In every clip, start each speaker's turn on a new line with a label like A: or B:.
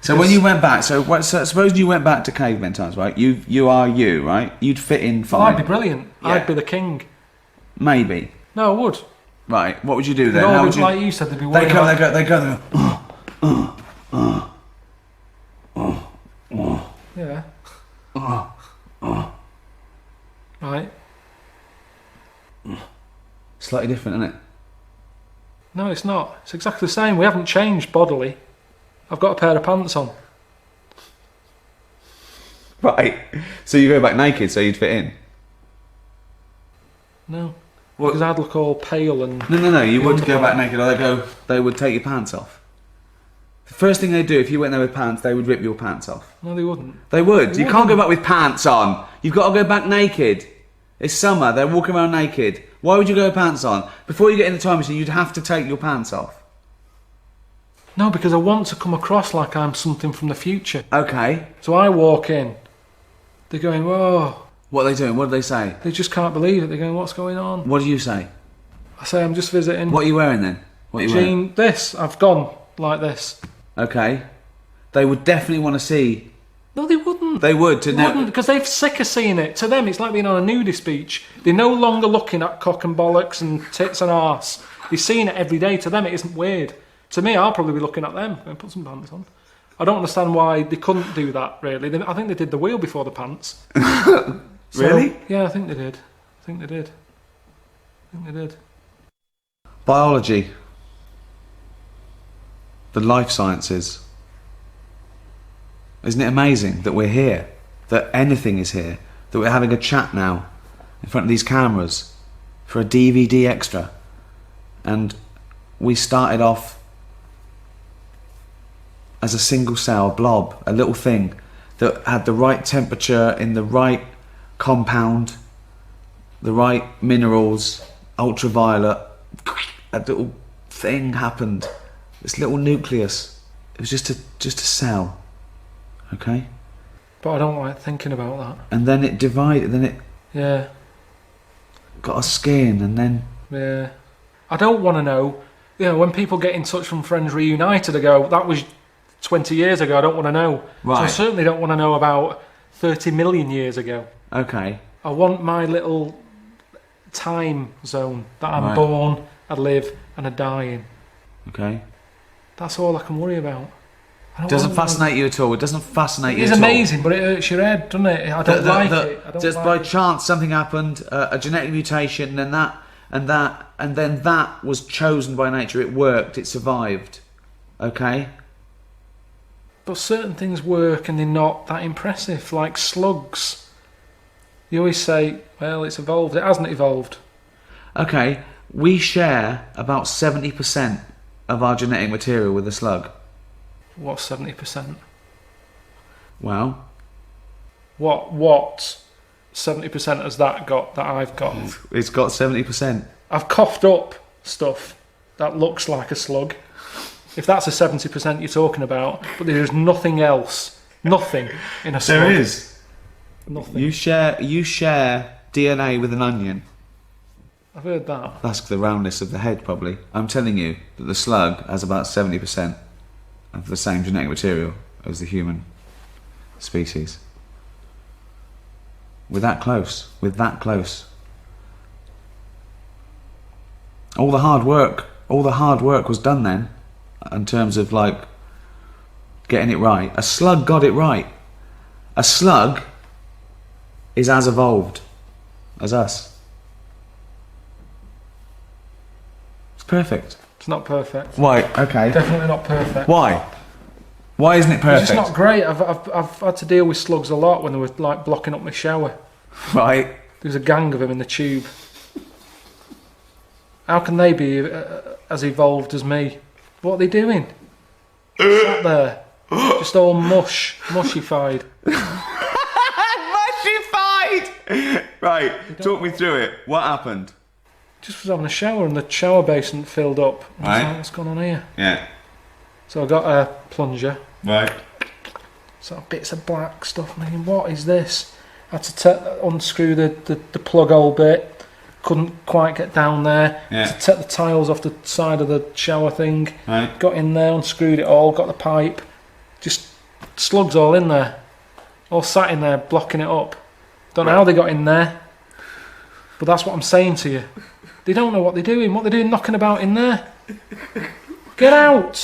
A: So when you went back, so suppose you went back to caveman times, right? You are you, right? You'd fit in fine.
B: Well, I'd be brilliant.
A: Yeah.
B: I'd be the king.
A: Maybe.
B: No, I would.
A: Right. What would you do then?
B: No,
A: How would you?
B: like you said, they'd be
A: They
B: worried
A: go.
B: about...
A: They go.
B: Yeah. Right.
A: Slightly different, isn't it?
B: No, it's not. It's exactly the same. We haven't changed bodily. I've got a pair of pants on.
A: Right. So you go back naked, so you'd fit in.
B: No.
A: What?
B: Because I'd look all pale and...
A: No. You would go back naked, or they would take your pants off. The first thing they do, if you went there with pants, they would rip your pants off.
B: No, they wouldn't.
A: They would. You can't go back with pants on. You've got to go back naked. It's summer. They're walking around naked. Why would you go with pants on? Before you get in the time machine, you'd have to take your pants off.
B: No, because I want to come across like I'm something from the future.
A: Okay.
B: So I walk in. They're going, whoa.
A: What are they doing? What do they say?
B: They just can't believe it. They're going, what's going on?
A: What do you say?
B: I say, I'm just visiting.
A: What are you wearing then? What are you wearing?
B: Jean, this. I've gone like this.
A: Okay. They would definitely want to see.
B: No, they wouldn't.
A: They would to know.
B: Because they're sick of seeing it. To them, it's like being on a nudist beach. They're no longer looking at cock and bollocks and tits and arse. They're seeing it every day. To them, it isn't weird. To me, I'll probably be looking at them and put some pants on. I don't understand why they couldn't do that, really. I think they did the wheel before the pants.
A: Really?
B: Yeah, I think they did. I think they did.
A: Biology. The life sciences. Isn't it amazing that we're here? That anything is here? That we're having a chat now in front of these cameras for a DVD extra. And we started off as a single cell blob, a little thing that had the right temperature in the right compound, the right minerals, ultraviolet. A little thing happened. This little nucleus. It was just a cell. Okay?
B: But I don't like thinking about that.
A: And then it divided, then it
B: Yeah.
A: got a skin, and then...
B: Yeah. I don't want to know. You know, when people get in touch from Friends Reunited, I go, that was 20 years ago, I don't want to know.
A: Right.
B: So I certainly don't want to know about 30 million years ago.
A: Okay.
B: I want my little time zone that I'm
A: Right.
B: born, I live, and I die in.
A: Okay.
B: That's all I can worry about. I don't
A: Doesn't
B: want to know.
A: fascinate you at all. It doesn't fascinate you
B: It's
A: at all.
B: amazing, but it hurts your head, doesn't it? I don't like it. I don't
A: Just
B: like
A: by
B: it.
A: chance something happened, a genetic mutation, and then that was chosen by nature. It worked. It survived. Okay.
B: But certain things work and they're not that impressive, like slugs. You always say, well, it's evolved. It hasn't evolved.
A: Okay. We share about 70% of our genetic material with a slug.
B: What's 70%?
A: Well,
B: What 70% has that got that I've got?
A: it's got 70%.
B: I've coughed up stuff that looks like a slug. If that's a 70% you're talking about, but there is nothing else. Nothing in a slug.
A: There is.
B: Nothing.
A: You share DNA with an onion.
B: I've heard that.
A: That's the roundness of the head, probably. I'm telling you that the slug has about 70% of the same genetic material as the human species. We're that close. We're that close. All the hard work was done then, in terms of like getting it right. A slug got it right. A slug is as evolved as us. It's perfect.
B: It's not perfect.
A: Why? Okay.
B: Definitely not perfect.
A: Why? Why isn't it
B: It's
A: perfect?
B: just not great. I've had to deal with slugs a lot when they were like blocking up my shower.
A: Right.
B: There was a gang of them in the tube. How can they be as evolved as me? What are they doing? Sat there, just all mushified.
A: Mushified! Right, talk me through it. What happened?
B: Just was having a shower and the shower basin filled up. I was
A: Right.
B: like, what's going on here?
A: Yeah.
B: So I got a plunger.
A: Right.
B: So bits of black stuff. I'm thinking, what is this? I had to unscrew the plug hole bit. Couldn't quite get down there.
A: Yeah.
B: To take the tiles off the side of the shower thing.
A: Right.
B: Got in there, unscrewed it all, got the pipe, Just slugs all in there. All sat in there, blocking it up. Don't know how they got in there. But that's what I'm saying to you. They don't know what they're doing. What they're doing knocking about in there. Get out!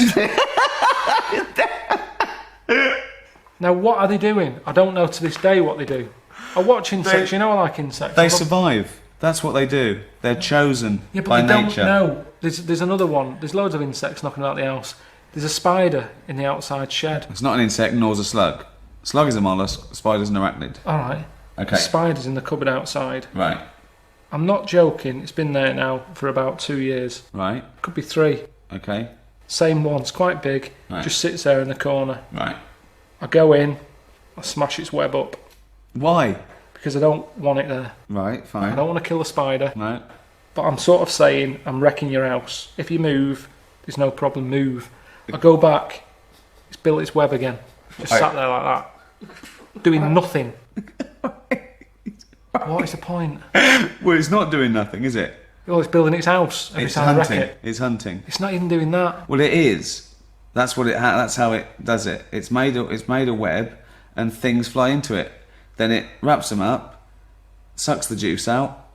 B: Now, what are they doing? I don't know to this day what they do. I watch insects, you know I like insects.
A: They survive. That's what they do. They're chosen
B: Yeah, but
A: by
B: they
A: nature.
B: don't know. There's another one. There's loads of insects knocking about the house. There's a spider in the outside shed.
A: It's not an insect, nor is a slug. Slug is a mollusk, spider's an arachnid.
B: Alright.
A: Okay.
B: The spider's in the cupboard outside.
A: Right,
B: I'm not joking. It's been there now for about 2 years.
A: right,
B: Could be 3.
A: okay,
B: Same one. It's quite big.
A: Right.
B: Just sits there in the corner.
A: right.
B: I go in. I smash its web up.
A: Why?
B: Because I don't want it there.
A: Right,
B: I
A: fine.
B: don't want to kill the spider.
A: Right.
B: But I'm sort of saying, I'm wrecking your house. If you move, there's no problem, move. I go back, it's built its web again. Just
A: Right.
B: sat there like that. Doing nothing. What is the point?
A: Well, it's not doing nothing, is it?
B: Oh, it's building its house every
A: It's
B: time I wreck
A: hunting.
B: it.
A: It's hunting.
B: It's not even doing that.
A: Well, it is. That's what it. That's how it does it. It's made a web, and things fly into it. Then it wraps them up, sucks the juice out.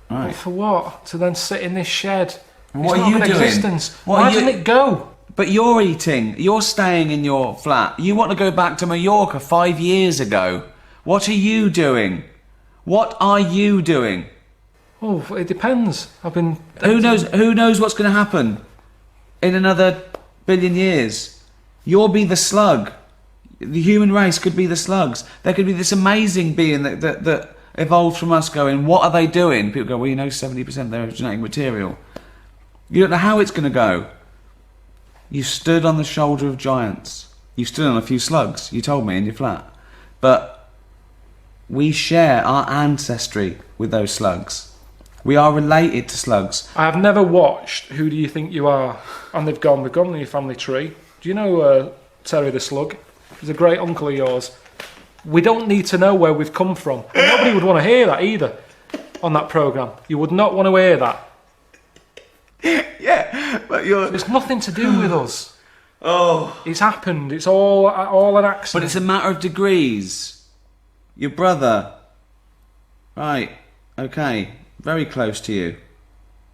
B: But
A: Right.
B: for what? To then sit in this shed.
A: What
B: it's
A: are
B: not
A: you
B: an
A: doing?
B: existence.
A: What
B: Why
A: are you-
B: didn't it go?
A: But you're eating. You're staying in your flat. You want to go back to Mallorca 5 years ago. What are you doing? What are you doing?
B: Oh, it depends. I've been.
A: Who knows? Who knows what's going to happen in another billion years? You'll be the slug. The human race could be the slugs. There could be this amazing being that evolved from us. Going, what are they doing? People go, well, you know, 70% of their genetic material. You don't know how it's going to go. You stood on the shoulder of giants. You stood on a few slugs. You told me in your flat, but we share our ancestry with those slugs. We are related to slugs.
B: I have never watched Who Do You Think You Are? And they've gone on your family tree. Do you know Terry the Slug? He's a great uncle of yours. We don't need to know where we've come from. And nobody would want to hear that either on that programme. You would not want to hear that.
A: Yeah, but you're.
B: It's nothing to do with us.
A: Oh.
B: It's happened. It's all an accident.
A: But it's a matter of degrees. Your brother. Right. Okay. Very close to you.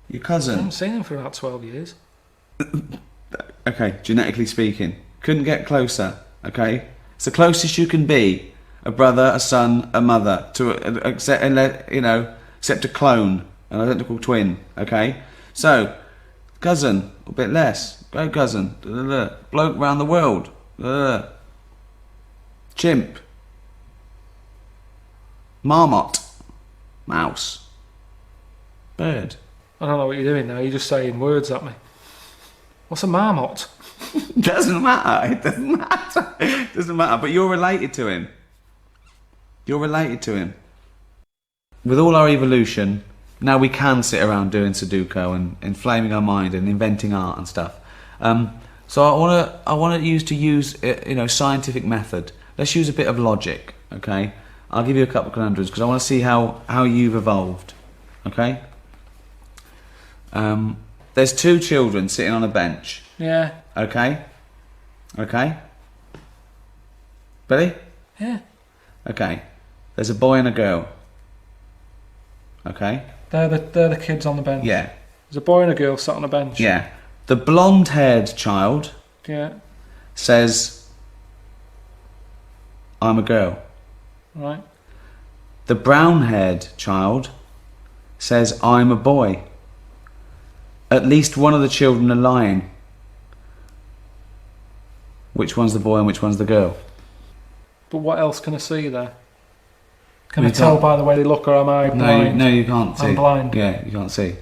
A: Your
B: I
A: cousin.
B: haven't seen him for about 12 years.
A: Okay, genetically speaking. Couldn't get closer. Okay? It's the closest you can be. A brother, a son, a mother. Except a clone. An identical twin. Okay? So, cousin. A bit less. Great cousin. Bloke round the world. Chimp. Marmot. Mouse. Bird.
B: I don't know what you're doing now. You're just saying words at me. What's a marmot?
A: Doesn't matter. It doesn't matter. It doesn't matter. But you're related to him. You're related to him. With all our evolution, now we can sit around doing Sudoku and inflaming our mind and inventing art and stuff. So I want you to use scientific method. Let's use a bit of logic. Okay. I'll give you a couple of conundrums because I want to see how you've evolved. Okay. There's 2 children sitting on a bench.
B: Yeah.
A: Okay. Okay. Ready?
B: Yeah.
A: Okay. There's a boy and a girl. Okay.
B: They're the kids on the bench.
A: Yeah.
B: There's a boy and a girl sat on a bench.
A: Yeah. The blonde-haired child
B: Yeah.
A: says, "I'm a girl."
B: Right.
A: The brown-haired child says, "I'm a boy." At least one of the children are lying. Which one's the boy and which one's the girl?
B: But what else can I see there? Can
A: You
B: I tell
A: can't-
B: by the way they look, or am I blind?
A: No, you can't see.
B: I'm blind.
A: Yeah, you can't see.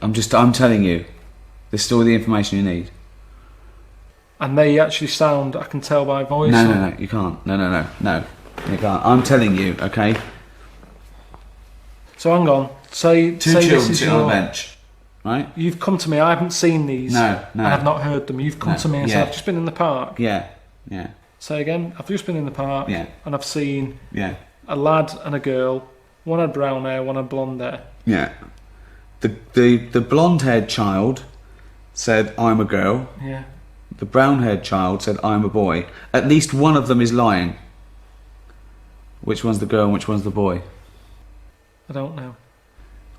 A: I'm telling you. This is all the information you need.
B: And they actually sound, I can tell by voice.
A: No, you can't. No, you can't. I'm telling you, okay?
B: So hang on. Say
A: 2
B: this
A: children
B: is
A: sitting on a
B: your-
A: bench, right?
B: You've come to me. I haven't seen these.
A: No.
B: And I've not heard them. You've come
A: No,
B: to me and
A: yeah.
B: said, I've just been in the park.
A: Yeah.
B: Say again. I've just been in the park.
A: Yeah.
B: And I've seen
A: Yeah.
B: a lad and a girl. One had brown hair, one had blonde hair.
A: Yeah. The blonde-haired child said, "I'm a girl."
B: Yeah.
A: The brown-haired child said, I'm a boy. At least one of them is lying. Which one's the girl and which one's the boy?
B: I don't know.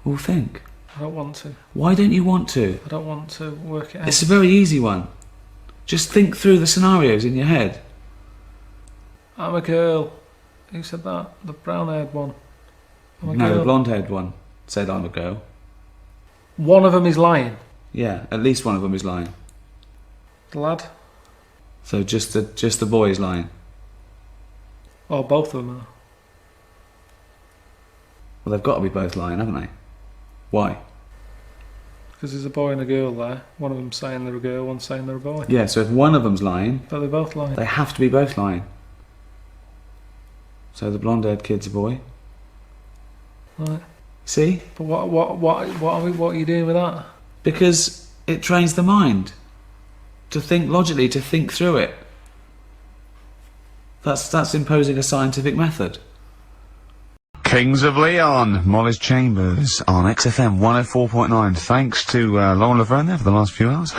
A: Well, think.
B: I don't want to.
A: Why don't you want to?
B: I don't want to work it out.
A: It's a very easy one. Just think through the scenarios in your head.
B: I'm a girl. Who said that? The brown-haired one. I'm a
A: No,
B: girl.
A: the blonde-haired one said, I'm a girl.
B: One of them is lying.
A: Yeah, at least one of them is lying.
B: The lad.
A: So just the boy is lying.
B: Or both of them are.
A: Well, they've got to be both lying, haven't they? Why?
B: Because there's a boy and a girl there. One of them's saying they're a girl, one's saying they're a boy.
A: Yeah, so if one of them's lying,
B: But they're both lying.
A: they have to be both lying. So the blonde-haired kid's a boy.
B: Right.
A: See?
B: But what are you doing with that?
A: Because it trains the mind to think logically, to think through it. That's imposing a scientific method. Kings of Leon, Molly's Chambers on XFM 104.9. Thanks to Lauren Laverne there for the last few hours.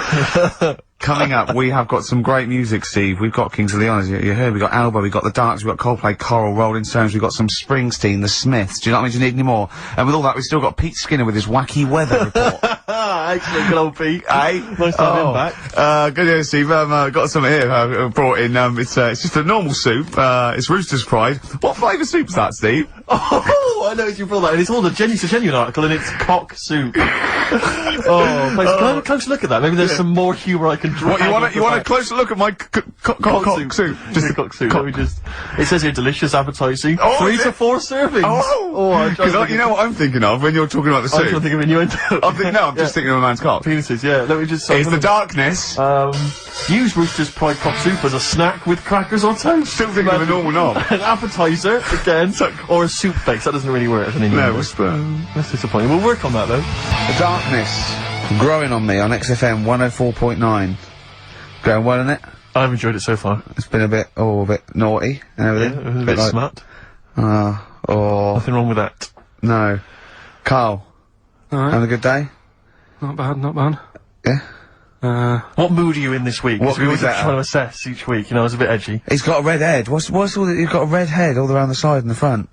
A: Coming up, we have got some great music, Steve. We've got Kings of Leon, as you heard. We've got Alba, we've got The Darks, we've got Coldplay, Coral, Rolling Stones, we've got some Springsteen, The Smiths. Do you not mean you need any more? And with all that, we've still got Pete Skinner with his wacky weather report.
C: Excellent, good old Pete.
A: Hey?
C: Nice to have him back.
A: Good news, Steve. Got some here, brought in. It's just a normal soup. It's Rooster's Pride. What flavour soup's that, Steve?
C: Oh, I know you brought that, and it's all it's a genuine article, and it's cock soup. Oh, please, can I have a close look at that? Maybe there's some more humour I can draw.
A: What, you want a closer look at my cock soup?
C: Just a cock soup. Let me just. It says here delicious, appetising.
A: Oh,
C: 3
A: is
C: to
A: it?
C: 4 servings.
A: Because you know what I'm thinking of when you're talking about the
C: I'm
A: soup?
C: trying to think of innuendo.
A: I'm just thinking of a man's cock.
C: Penises, yeah. Let me just.
A: It's the darkness.
C: Use Rooster's Pride cock soup as a snack with crackers or toast.
A: Still thinking of a normal knob.
C: An appetiser, again, or a soup base. That doesn't really work as an innuendo.
A: No, whisper.
C: That's disappointing. We'll work on that, though.
A: The darkness growing on me on XFM 104.9. Going well, isn't it?
C: I've enjoyed it so far.
A: It's been a bit naughty and everything.
C: Yeah, a bit
A: like,
C: smart.
A: Oh,
C: Nothing wrong with that.
A: no. Carl,
B: Alright.
A: having a good day?
B: Not bad, not bad.
A: Yeah?
C: What mood are you in this week?
A: What
C: 'Cause we
A: mood
C: always
A: is that?
C: trying to assess each week. You know, it's a bit edgy.
A: He's got a red head. What's all that? You've got a red head all around the side and the front.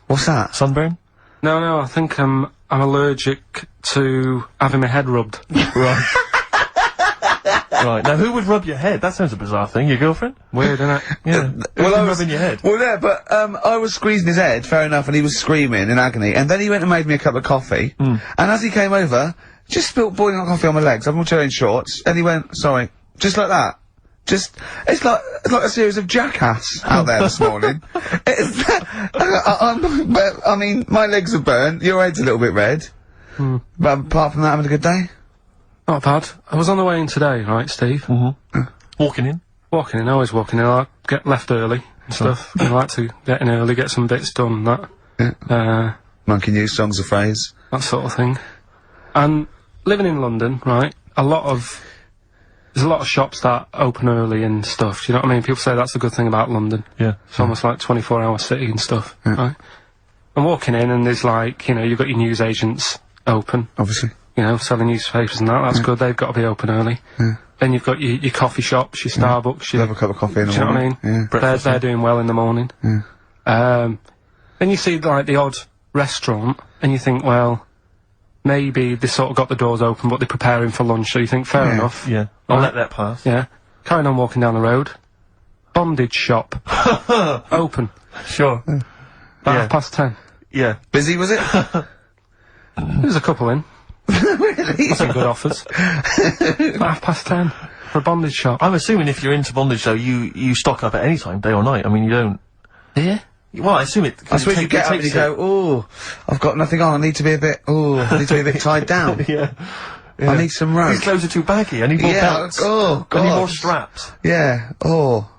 A: What's that?
C: Sunburn?
B: No, I think I'm allergic to having my head rubbed.
C: Right. Right. Now, who would rub your head? That sounds a bizarre thing. Your girlfriend?
B: Weird, isn't it?
C: Yeah. Who's been rubbing your head?
A: Well, yeah, but I was squeezing his head, fair enough, and he was screaming in agony. And then he went and made me a cup of coffee. And as he came over, just spilt boiling hot coffee on my legs. I'm all wearing shorts, and he went, "Sorry," just like that. It's like a series of Jackass out there this morning. I mean, my legs are burnt. Your head's a little bit red. But apart from that, having a good day.
B: Not bad. I was on the way in today, right, Steve?
C: Walking in?
B: Walking in, always walking in. I get left early and stuff. I like to get in early, get some bits done,
A: Monkey News, songs of phrase.
B: that sort of thing. And living in London, right, there's a lot of shops that open early and stuff. Do you know what I mean? People say that's the good thing about London.
C: Yeah.
B: It's almost like 24-hour city and stuff, right? I'm walking in and there's like, you've got your news agents open,
A: Obviously.
B: selling newspapers and that. That's good. They've got to be open early. Then you've got your coffee shops, your Starbucks, your...
A: Have a cup of coffee in the
B: Do you know what I
A: morning.
B: mean?
A: Yeah.
B: They're doing well in the morning. Then you see like the odd restaurant and you think, well, maybe they sort of got the doors open but they're preparing for lunch, so you think, fair enough.
C: Yeah. I'll let that pass.
B: Yeah. Carrying on walking down the road. Bondage shop. Open.
C: Sure.
B: About 10:30.
C: Yeah.
A: Busy, was it?
B: There's a couple in.
A: Really?
B: Some good offers. About 10:30 for a bondage shop.
C: I'm assuming if you're into bondage, though, you stock up at any time, day or night. I mean, you don't...
B: Yeah?
C: Well, I assume it...
A: I suppose you get up and you go, "Oh, I've got nothing on. I need to be a bit tied down.
C: Yeah.
A: I need some rope.
C: These clothes are too baggy. I need more belts.
A: Oh, God.
C: I need more straps.
A: Yeah. Oh.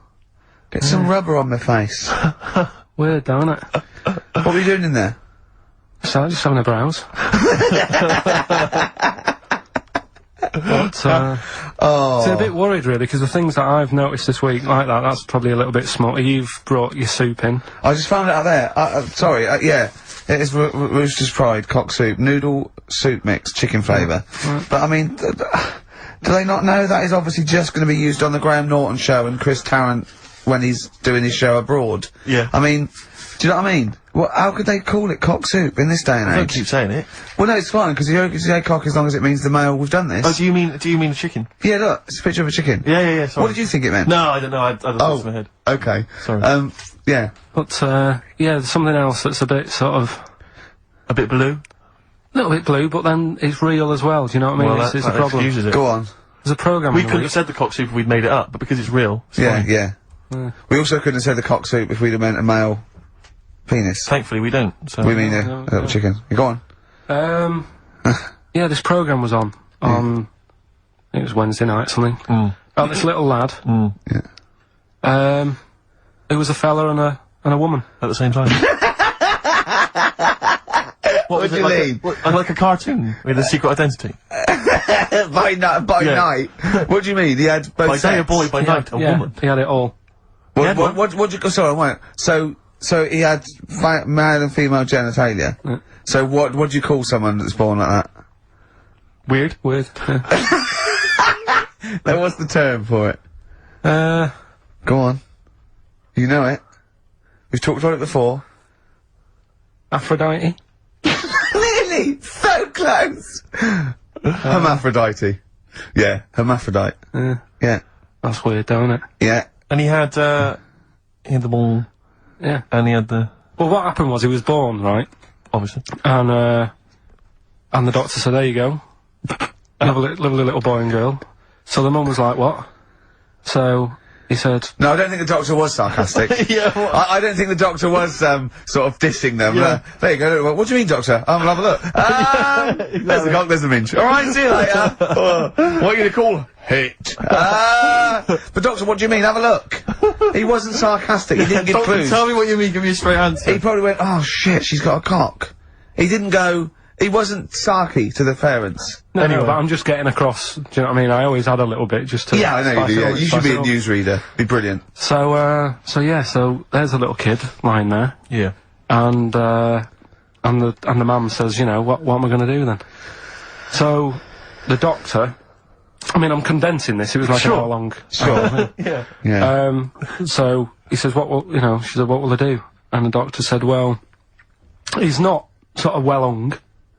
A: Get some rubber on my face.
B: Weird, though, isn't it?
A: What were you doing in there?
B: So just having a browse. But, so a bit worried really, because the things that I've noticed this week like that's probably a little bit smutty. You've brought your soup in.
A: I just found it out there. Sorry, yeah. It is Rooster's Pride, cock soup, noodle soup mix, chicken flavour. But I mean, Do they not know that is obviously just going to be used on the Graham Norton show and Chris Tarrant when he's doing his show abroad?
C: Yeah.
A: I mean, do you know what I mean? Well, how could they call it cock soup in this day and
C: I don't
A: age?
C: keep saying it.
A: Well, no, it's fine, because you can say cock as long as it means the male, we've done this.
C: Oh, do you mean the chicken?
A: Yeah, look, it's a picture of a chicken.
C: Yeah, sorry.
A: What did you think it meant?
C: No, I don't know, I don't know, it's in my head.
A: Okay.
C: Sorry.
A: Yeah.
B: But, yeah, there's something else that's a bit sort of...
C: A bit blue?
B: A little bit blue, but then it's real as well, do you know what I mean?
C: Well,
B: it's a
C: that
B: problem.
C: excuses it.
A: Go on.
B: There's a programme
C: We
B: in the
C: couldn't
B: week.
C: have said the cock soup if we'd made it up, but because it's real, it's
A: Yeah,
C: fine.
A: yeah. We also couldn't have said the cock soup if we'd have meant a male penis.
C: Thankfully we don't, so...
A: We mean a
B: no,
A: little
B: no.
A: chicken. Go on.
B: Yeah, this programme was on, I think it was Wednesday night, something. About this little lad.
A: Yeah.
B: It was a fella and a woman.
C: At the same time. What was
A: do
C: it,
A: you
C: like
A: mean?
C: like a cartoon with a secret identity?
A: By
C: Yeah.
A: night. What do you mean? He had both
C: By day a
A: sets?
C: boy, by night a
B: Yeah,
C: woman.
B: he had it all.
C: Yeah,
A: What you, sorry, wait. So he had male and female genitalia. So what do you call someone that's born like that?
C: Weird.
B: Weird. Yeah.
A: Like, what's the term for it? Go on. You know it. We've talked about it before.
B: Aphrodite.
A: Nearly! So close! Hermaphrodite. Yeah, hermaphrodite. Yeah.
B: That's weird, don't it?
A: Yeah.
C: And he had the ball,
B: Yeah.
C: and he had the...
B: Well, what happened was he was born, right?
C: Obviously.
B: And the doctor said, there you go. Lovely little boy and girl. So the mum was like, what? So he said,
A: No, I don't think the doctor was sarcastic.
C: Yeah, what?
A: I don't think the doctor was, sort of dissing them.
C: Yeah.
A: There you go. What do you mean, doctor? We'll have a look. There's the cock, there's the minge. Alright, see you later. What are you gonna call hit? But doctor, what do you mean? Have a look. He wasn't sarcastic. He didn't give
C: Don't
A: clues.
C: tell me what you mean, give me a straight answer.
A: He probably went, oh shit, she's got a cock. He didn't go, he wasn't sarky to the parents.
B: no,
C: Anyway.
B: no, but I'm just getting across. Do you know what I mean? I always had a little bit just to...
A: Yeah, I know you
B: spice
A: do,
B: it
A: yeah.
B: up,
A: You should
B: spice
A: be
B: it
A: a
B: up.
A: newsreader. Be brilliant.
B: So there's a little kid lying there.
C: Yeah.
B: And the mum says, you know, what am I going to do then? So the doctor, I mean, I'm condensing this. It was like
C: Sure.
B: an hour long.
A: Sure.
C: Yeah.
A: Yeah.
B: So he says, she said, what will I do? And the doctor said, well, he's not sort of well hung,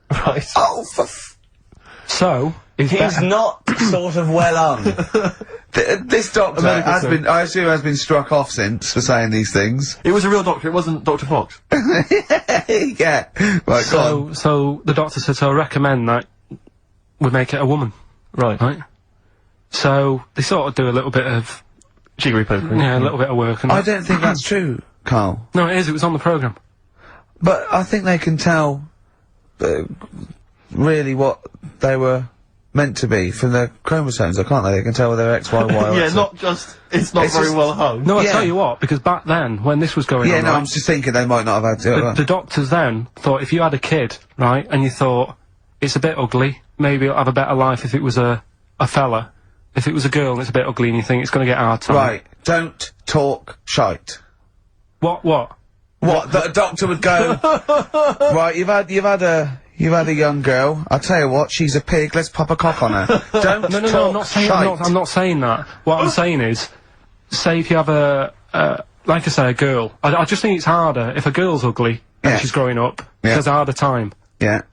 C: Right.
A: Oh,
B: so he's better.
A: not sort of well hung. This doctor
C: medical
A: has
C: term.
A: been, I assume, has been struck off since for saying these things.
C: It was a real doctor, it wasn't Dr. Fox.
A: Yeah. Right, go on.
B: So the doctor said, so I recommend that we make it a woman,
C: Right.
B: right? So they sort of do a little bit of,
C: Jiggery pokery.
B: yeah, a little bit of work. And
A: I don't think that's true, Carl.
B: no, it is. It was on the programme.
A: But I think they can tell, really what they were meant to be from their chromosomes, can't they? They can tell whether they're X, Y, Y, or
C: Yeah,
A: X.
C: not just, it's not
A: It's
C: very
A: just-
C: well hung.
B: No, I
A: Yeah.
B: tell you what, because back then, when this was going
A: Yeah,
B: on,
A: no,
B: right,
A: I'm just thinking they might not have had
B: the doctors then thought if you had a kid, right, and you thought, it's a bit ugly, maybe it'll have a better life if it was a fella. If it was a girl and it's a bit ugly and you think it's going to get a hard time.
A: Right, don't talk shite.
B: What?
A: What? That a doctor would go, right, you've had a young girl, I'll tell you what, she's a pig, let's pop a cock on her. Don't
B: No,
A: talk
B: I'm not saying,
A: shite.
B: I'm not saying that. What I'm saying is, say if you have like I say, a girl. I just think it's harder if a girl's ugly
A: Yeah.
B: and she's growing up,
A: Yeah.
B: she has a harder time.
A: Yeah.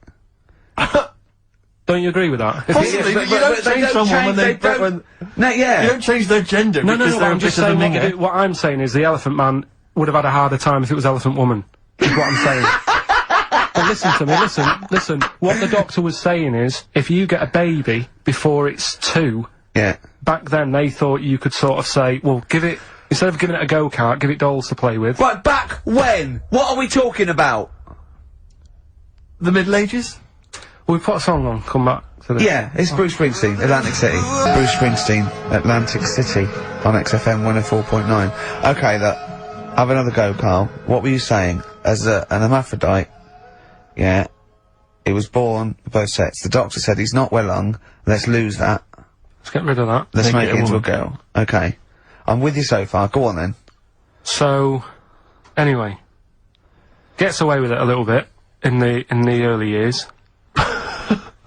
B: Don't you agree with that? If
C: Possibly, but you don't change someone when they when
A: No, yeah.
C: you don't change their gender
B: No,
C: because they're
B: I'm
C: a
B: just
C: bit of a
B: saying
C: minger.
B: what I'm saying is the Elephant Man would have had a harder time if it was Elephant Woman, is what I'm saying. But listen to me, listen. What the doctor was saying is, if you get a baby before it's 2,
A: Yeah.
B: back then they thought you could sort of say, well, instead of giving it a go-kart, give it dolls to play with.
A: Right, back when? What are we talking about?
C: The Middle Ages?
B: We put a song on, come back to this.
A: Yeah, it's Bruce Springsteen, Atlantic City. Bruce Springsteen, Atlantic City, on XFM 104.9. Okay, look, have another go, Carl. What were you saying? As an hermaphrodite, yeah, he was born with both sets. The doctor said he's not well hung, let's lose that.
B: Let's get rid of that.
A: Let's make
C: Make it
A: it
C: a
A: into a
C: woman.
A: girl. Okay. I'm with you so far, go on then.
B: So, anyway, gets away with it a little bit in the early years.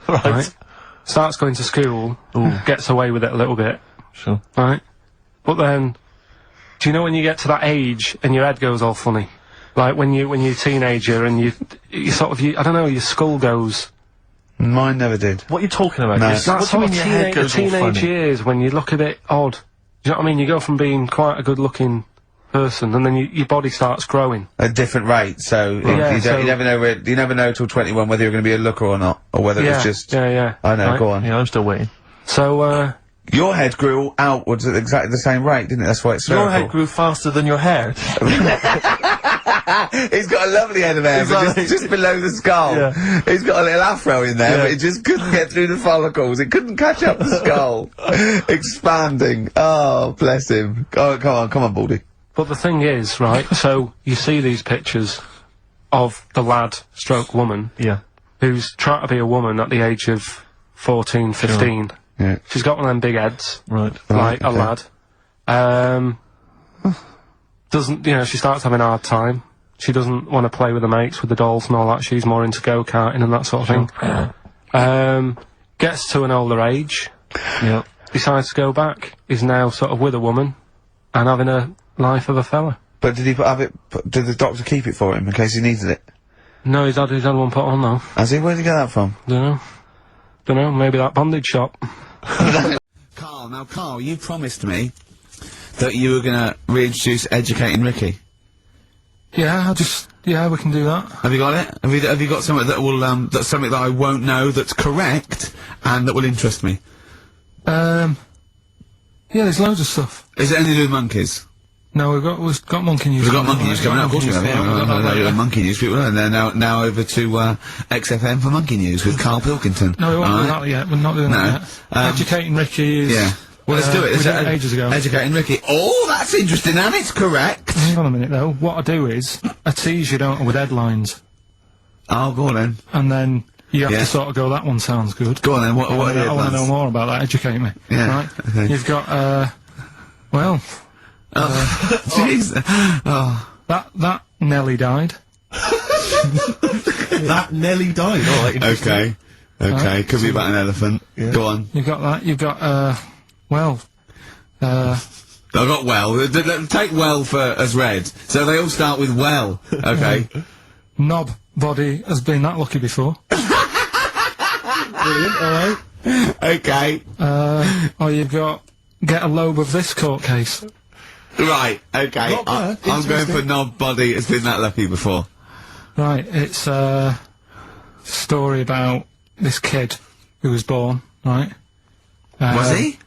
C: Right.
B: starts going to school, gets away with it a little bit,
C: Sure.
B: right? But then, do you know when you get to that age and your head goes all funny? Like when you're a teenager and you sort of, I don't know, your skull goes.
A: Mine never did.
C: What are you talking about?
A: No.
C: Yes,
B: That
C: what do you
B: sort of
C: mean your head goes all
B: teenage
C: funny?
B: years when you look a bit odd. Do you know what I mean? You go from being quite a good-looking person, and then your body starts growing.
A: A different rate, so
B: Yeah,
A: you never know. You never know till 21 whether you're going to be a looker or not, or whether
B: Yeah,
A: it's just.
B: yeah.
A: I know.
B: Right.
A: Go on.
C: Yeah, I'm still waiting.
B: So,
A: Your head grew outwards at exactly the same rate, didn't it? That's why it's
C: Your
A: spherical.
C: head grew faster than your hair.
A: He's got a lovely head of hair, but
C: Exactly.
A: just below the skull.
C: Yeah.
A: He's got a little afro in there,
C: Yeah.
A: but it just couldn't get through the follicles. It couldn't catch up the skull. Expanding. Oh, bless him. Oh, come on, Baldy.
B: but the thing is, right, so you see these pictures of the lad stroke woman
C: Yeah.
B: who's trying to be a woman at the age of 14, 15.
A: Yeah.
B: She's got one of them big heads,
C: Right.
B: like
A: okay.
B: a lad. Doesn't, she starts having a hard time. She doesn't want to play with the mates, with the dolls and all that. She's more into go-karting and that sort of thing. Gets to an older age,
C: Yeah.
B: decides to go back. Is now sort of with a woman and having a life of a fella.
A: But did did the doctor keep it for him in case he needed it?
B: No, he's had one put on though.
A: Has he? Where'd he get that from?
B: Don't know, maybe that bondage shop.
A: Carl, you promised me that you were going to reintroduce Educating Ricky.
B: Yeah, we can do that.
A: Have you got it? Have you got something that will that's something that I won't know that's correct and that will interest me?
B: Yeah, there's loads of stuff.
A: Is it anything to do with monkeys?
B: No, we've got monkey news.
A: We've got monkey news coming out, of course we have.
B: Yeah, we've got that later.
A: Monkey news people, and they're now over to XFM for monkey news with Carl Pilkington.
B: No, we won't do
A: Alright?
B: that yet. We're not doing that yet. Educating Ricky is...
A: Yeah. Well, let's do it.
B: We
A: Let's
B: did it ages ago.
A: Educating Ricky. Oh, that's interesting, and it's correct.
B: Hang on a minute, though. What I do is, I tease you, don't I, with headlines.
A: Oh, go on then.
B: And then you have
A: Yeah.
B: to sort of go, that one sounds good.
A: Go on then. What
B: I
A: are
B: want
A: the
B: to know
A: headlines?
B: more about that. Educate me.
A: Yeah,
B: Right?
A: okay.
B: You've got, well,
A: Jeez. Oh.
B: that Nelly died.
C: That Nelly died. All right.
A: Okay. Okay. Could be about an elephant. Go on.
B: You've got that. You've got,
A: I got well. Take well for as read. So they all start with well. Okay.
B: Knob Body has been that lucky before.
C: Brilliant. All right.
A: Okay.
B: Or you've got Get a Lobe of This Court Case.
A: Right. Okay.
C: Not bad.
A: I'm going for
C: Interesting.
A: knob body. Has been that lucky before.
B: Right, it's a story about this kid who was born, right?
A: Was he?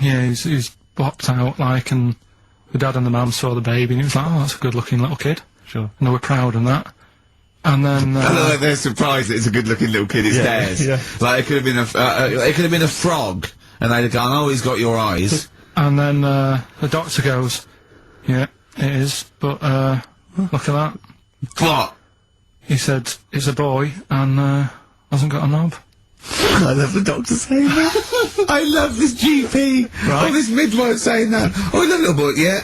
B: Yeah, he was popped out, like, and the dad and the mum saw the baby, and he was like, oh, that's a good-looking little kid.
C: Sure.
B: And they were proud and that. And then,
A: I look like they're surprised that it's a good-looking little kid. It's theirs.
C: yeah.
A: Like it could have been it could have been a frog, and they'd have gone, "Oh, he's got your eyes."
B: and then, the doctor goes, yeah, it is, but, look at that.
A: What?
B: He said, it's a boy, and, hasn't got a knob.
A: I love the doctor saying that. I love this GP.
C: Right.
A: Oh, this midwife saying that. Oh, I love little boy. Yeah,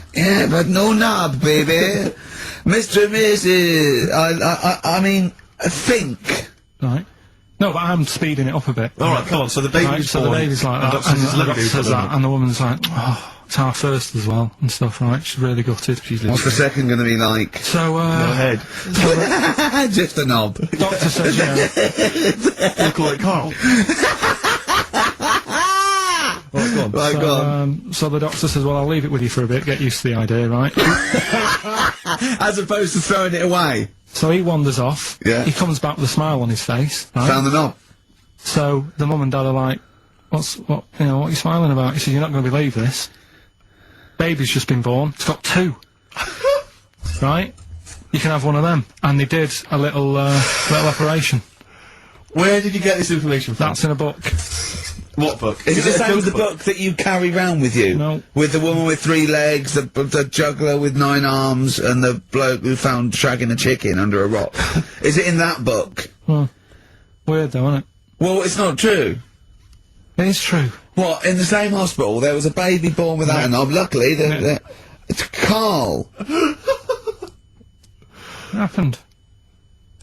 A: but no knob, baby. Mr. and Mrs. I mean, think.
B: Right. No, but I'm speeding it up a bit.
C: All right. Come on. So the baby's
B: Right, so the
C: born,
B: baby's like
C: and
B: that,
C: Dr.
B: and
C: Seuss
B: the
C: loves
B: doctor
C: you,
B: says
C: doesn't
B: that, and the woman's like, oh, it's our first as well, and stuff, right? She's really gutted.
A: What's the second going to be like?
B: So,
C: Go ahead.
A: Just a knob.
B: doctor says, yeah.
C: You call it Carl. Right, go on.
A: Right, go on.
B: So the doctor says, well, I'll leave it with you for a bit, get used to the idea, right?
A: As opposed to throwing it away.
B: So he wanders off.
A: Yeah.
B: He comes back with a smile on his face, right?
A: Found the knob.
B: So the mum and dad are like, what are you smiling about? He says, you're not going to believe this. Baby's just been born. It's got two. Right? You can have one of them. And they did a little operation.
C: Where did you get this information from?
B: That's in a book.
C: What book?
A: Is it the
C: a
A: same as the
C: joke
A: book that you carry round with you?
B: No.
A: With the woman with 3 legs, the juggler with 9 arms, and the bloke who found shagging a chicken under a rock? Is it in that book?
B: Weird though, isn't it?
A: Well, it's not true.
B: It is true.
A: What, in the same hospital, there was a baby born without a knob. Luckily, it's Carl.
B: It happened.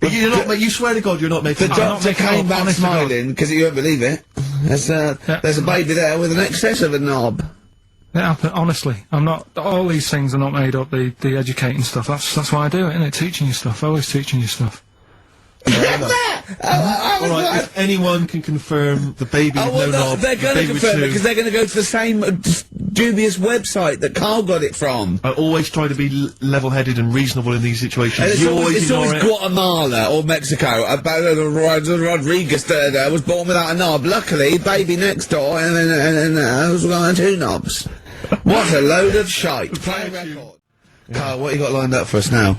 C: You're not. You swear to God, you're not making.
A: The
B: I'm not
A: doctor
B: making it
A: came
B: up,
A: back
B: honest to God.
A: smiling, because you won't believe it.
D: There's a baby there with an excess of a knob.
B: It happened, honestly. I'm not, all these things are not made up, the educating stuff. That's why I do it, innit? Teaching you stuff. Always teaching you stuff.
C: Alright, if anyone can confirm the baby with no knob,
D: they're
C: the
D: going to
C: baby with
D: confirm it
C: two,
D: because they're going to go to the same dubious website that Carl got it from.
C: I always try to be level-headed and reasonable in these situations.
D: And
C: You always
D: it's
C: ignore
D: always
C: it.
D: Guatemala or Mexico. Rodriguez there was born without a knob. Luckily, baby next door, and then was got 2 knobs. What a load of shite. Play a record. Carl, what you got lined up for us now?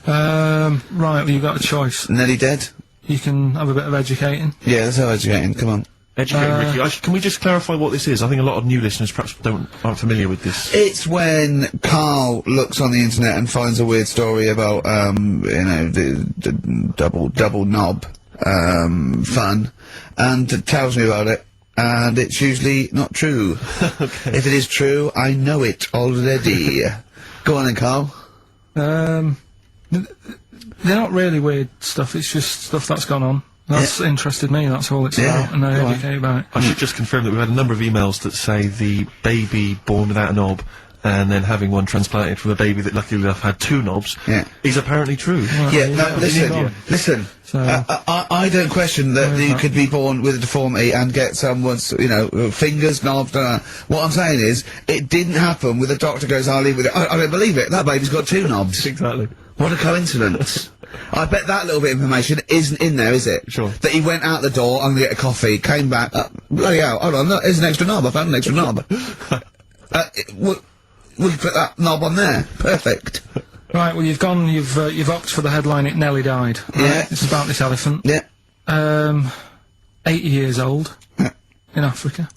B: Right, well, you've got a choice.
D: Nearly dead?
B: You can have a bit of educating.
D: Yeah, that's how educating. Come on.
C: Educating Ricky. Can we just clarify what this is? I think a lot of new listeners perhaps aren't familiar with this.
D: It's when Carl looks on the internet and finds a weird story about, the double knob, fun, and tells me about it. And it's usually not true.
C: Okay.
D: If it is true, I know it already. Go on then, Carl.
B: They're not really weird stuff, it's just stuff that's gone on. That's interested me, that's all it's
D: Yeah,
B: about, and I
D: go on.
B: educate about it.
C: I should just confirm that we've had a number of emails that say the baby born without a knob and then having one transplanted from a baby that luckily enough had 2 knobs is apparently true.
D: Yeah, no, listen.
B: So-
D: I don't question that you could be born with a deformity and get someone's, fingers, knobs, What I'm saying is, it didn't happen with a doctor goes, I'll leave with it. I don't believe it. That baby's got 2 knobs.
C: Exactly.
D: What a coincidence. I bet that little bit of information isn't in there, is it?
C: Sure.
D: That he went out the door, I'm gonna get a coffee, came back, bloody hell, hold on, look, there's an extra knob, I found an extra knob. We put that knob on there. Perfect.
B: Right, well you've opted for the headline, It Nearly Died. Right?
D: Yeah.
B: It's about this elephant.
D: Yeah.
B: 80 years old. In Africa.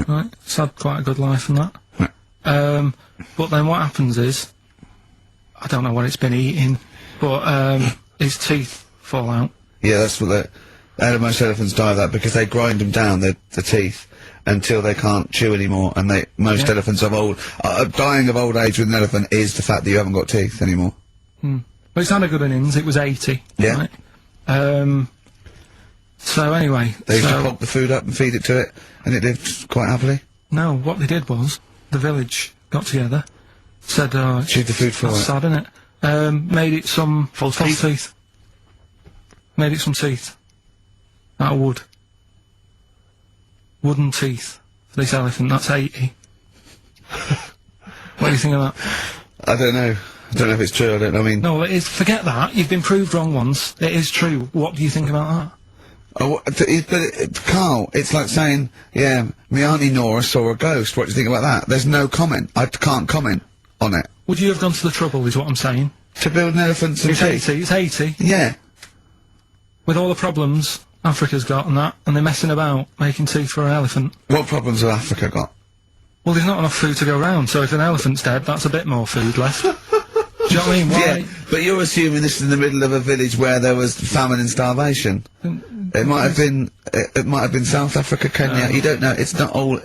B: Right, it's had quite a good life and that. But then what happens is, I don't know what it's been eating, but his teeth fall out.
D: Yeah, that's what most elephants die of that because they grind them down, the teeth, until they can't chew anymore, and most elephants of dying of old age with an elephant is the fact that you haven't got teeth anymore.
B: But it's had a good innings, it was 80.
D: Yeah.
B: Right? So anyway.
D: They used to pop the food up and feed it to it, and it lived quite happily.
B: No, what they did was, the village got together, said,
D: Chewed the food for
B: that's
D: it.
B: sad, isn't it? Made it some
C: False
B: teeth. Made it some teeth. Out of wood. Wooden teeth for this elephant, that's 80. What do you think of that?
D: I don't know. I don't know if it's true, I don't know, I mean...
B: No, it is, forget that, you've been proved wrong once, it is true. What do you think about that?
D: Carl, it's like saying, yeah, my Auntie Nora saw a ghost, what do you think about that? There's no comment. I can't comment on it.
B: Would you have gone to the trouble, is what I'm saying?
D: To build an elephant some
B: It's
D: teeth?
B: 80, it's 80.
D: Yeah.
B: With all the problems Africa's got and that, and they're messing about making teeth for an elephant.
D: What problems has Africa got?
B: Well, there's not enough food to go around, so if an elephant's dead, that's a bit more food left. Do you know what I mean? Why?
D: Yeah, but you're assuming this is in the middle of a village where there was famine and starvation. It might have been, it might have been South Africa, Kenya, you don't know, it's not all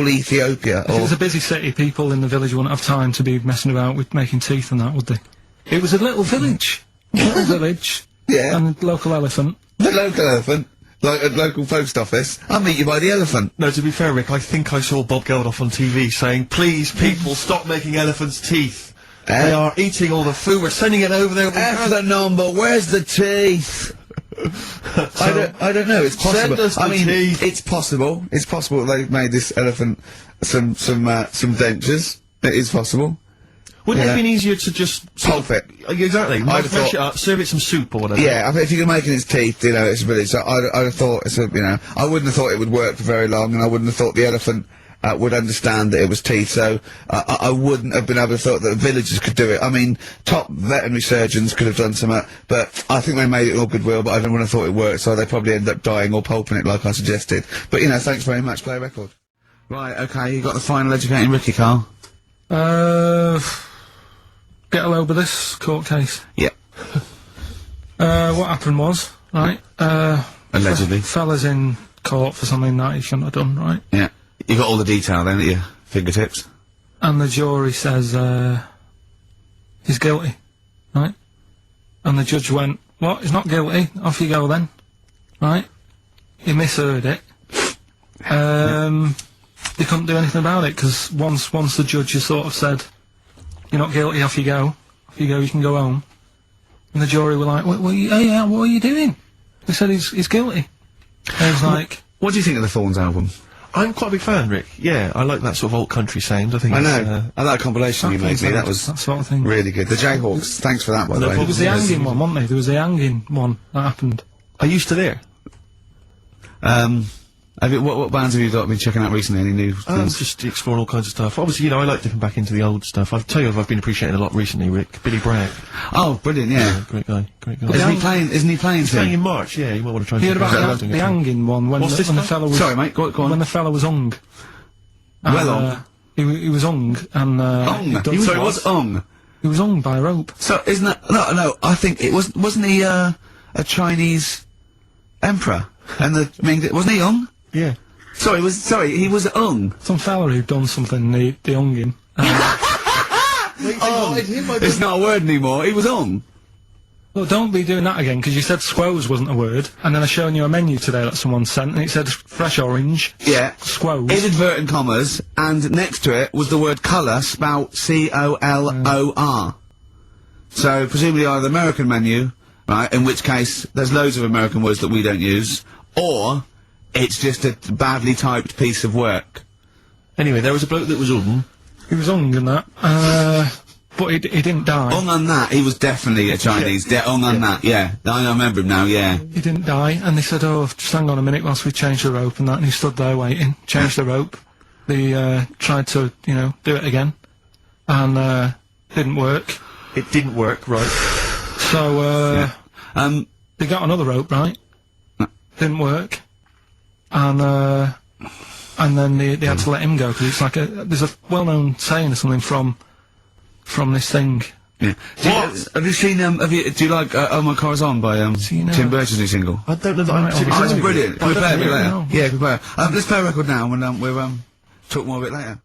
D: Ethiopia,
B: If it was a busy city, people in the village wouldn't have time to be messing about with making teeth and that, would they? It was a little village. Little village.
D: Yeah.
B: And a local elephant.
D: The local elephant, like a local post office, I'll meet you by the elephant.
C: No, to be fair, Rick, I think I saw Bob Geldof on TV saying, please, people, stop making elephants' teeth. They are eating all the food, we're sending it over there.
D: F the number, where's the teeth? I don't know, it's possible.
C: Send us the teeth.
D: It's possible. It's possible they've made this elephant some dentures. It is possible.
C: Wouldn't it
D: Yeah.
C: have been easier to just...
D: Pulp it.
C: Exactly.
D: I'd have
C: Mash
D: thought-
C: it up, serve it some soup or whatever.
D: Yeah, I mean, if you're making its teeth, it's a village. So I'd have thought I wouldn't have thought it would work for very long, and I wouldn't have thought the elephant would understand that it was teeth. So I wouldn't have been able to thought that the villagers could do it. I mean, top veterinary surgeons could have done some, but I think they made it in all goodwill. But I don't want to thought it worked, so they probably ended up dying or pulping it like I suggested. But thanks very much. Play a record. Right. Okay. You got the final educating Ricky, Carl.
B: Get a load of this court case.
D: Yeah.
B: What happened was, right,
D: Allegedly.
B: fella's in court for something that he shouldn't have done, right?
D: Yeah. You got all the detail then at your fingertips.
B: And the jury says, he's guilty, right? And the judge went, what, he's not guilty, off you go then, right? You misheard it. They couldn't do anything about it because once the judge has sort of said, "You're not guilty. Off you go. Off you go. You can go home." And the jury were like, "What are you doing?" They said he's guilty. And I was like,
D: What do you think of the Thorns album?
C: I'm quite a big fan, Rick. Yeah, I like that sort of alt country sound. I think
D: I
C: it's,
D: know. That compilation you made me, that was
B: that sort of thing.
D: really good. The Jayhawks, thanks for that, by the way.
B: There was the hanging one, wasn't there? There was the hanging one that happened.
C: Are you still there?
D: What bands have you been checking out recently? Any new things?
C: Just exploring all kinds of stuff. Obviously, you know, I like dipping back into the old stuff. I'll tell you, I've been appreciating a lot recently, Rick. Billy Bragg.
D: Oh, brilliant! Yeah.
C: Great guy. Great guy.
D: Isn't he playing?
C: He's playing
D: soon?
C: in March. Yeah, you might want to try and
B: You heard
C: check
B: about
C: it out.
B: the hanging one when
C: What's this
B: the
C: one?
B: fella was...
D: Sorry, mate. Go on.
B: When the fella was hung.
D: Well hung?
B: He was hung and...
D: He was hung.
B: He was hung by a rope.
D: So isn't that no? I think it wasn't he a Chinese emperor and wasn't he hung?
C: Yeah.
D: He was hung.
B: Some fella who'd done something, the hunging.
D: It's not a word anymore. He was hung.
B: Well, don't be doing that again, because you said squoze wasn't a word, and then I shown you a menu today that someone sent, and it said fresh orange.
D: Yeah.
B: Squoze.
D: In inverted commas, and next to it was the word colour spelt C-O-L-O-R. So, presumably either the American menu, right, in which case there's loads of American words that we don't use, or it's just a badly typed piece of work.
C: Anyway, there was a bloke that was
B: He was hung and that, but he didn't die.
D: Hung on that, he was definitely a Chinese. Hung on that, yeah. I remember him now, yeah.
B: He didn't die, and they said, "Oh, just hang on a minute whilst we change the rope," and that, and he stood there waiting, changed the rope. They, tried to, you know, do it again, and, didn't work.
C: It didn't work, right?
B: So, they got another rope, right? Didn't work. And then they had to let him go, because it's like there's a well-known saying or something from this thing.
D: Yeah. Have you seen, do you like, Oh My Car's On by, Tim Burton's new single?
C: I don't know that I'm
D: Oh, it's brilliant. Can we play it a bit later?
B: know.
D: Yeah, can we play it? Let's play a record now, and we'll, talk more a bit later.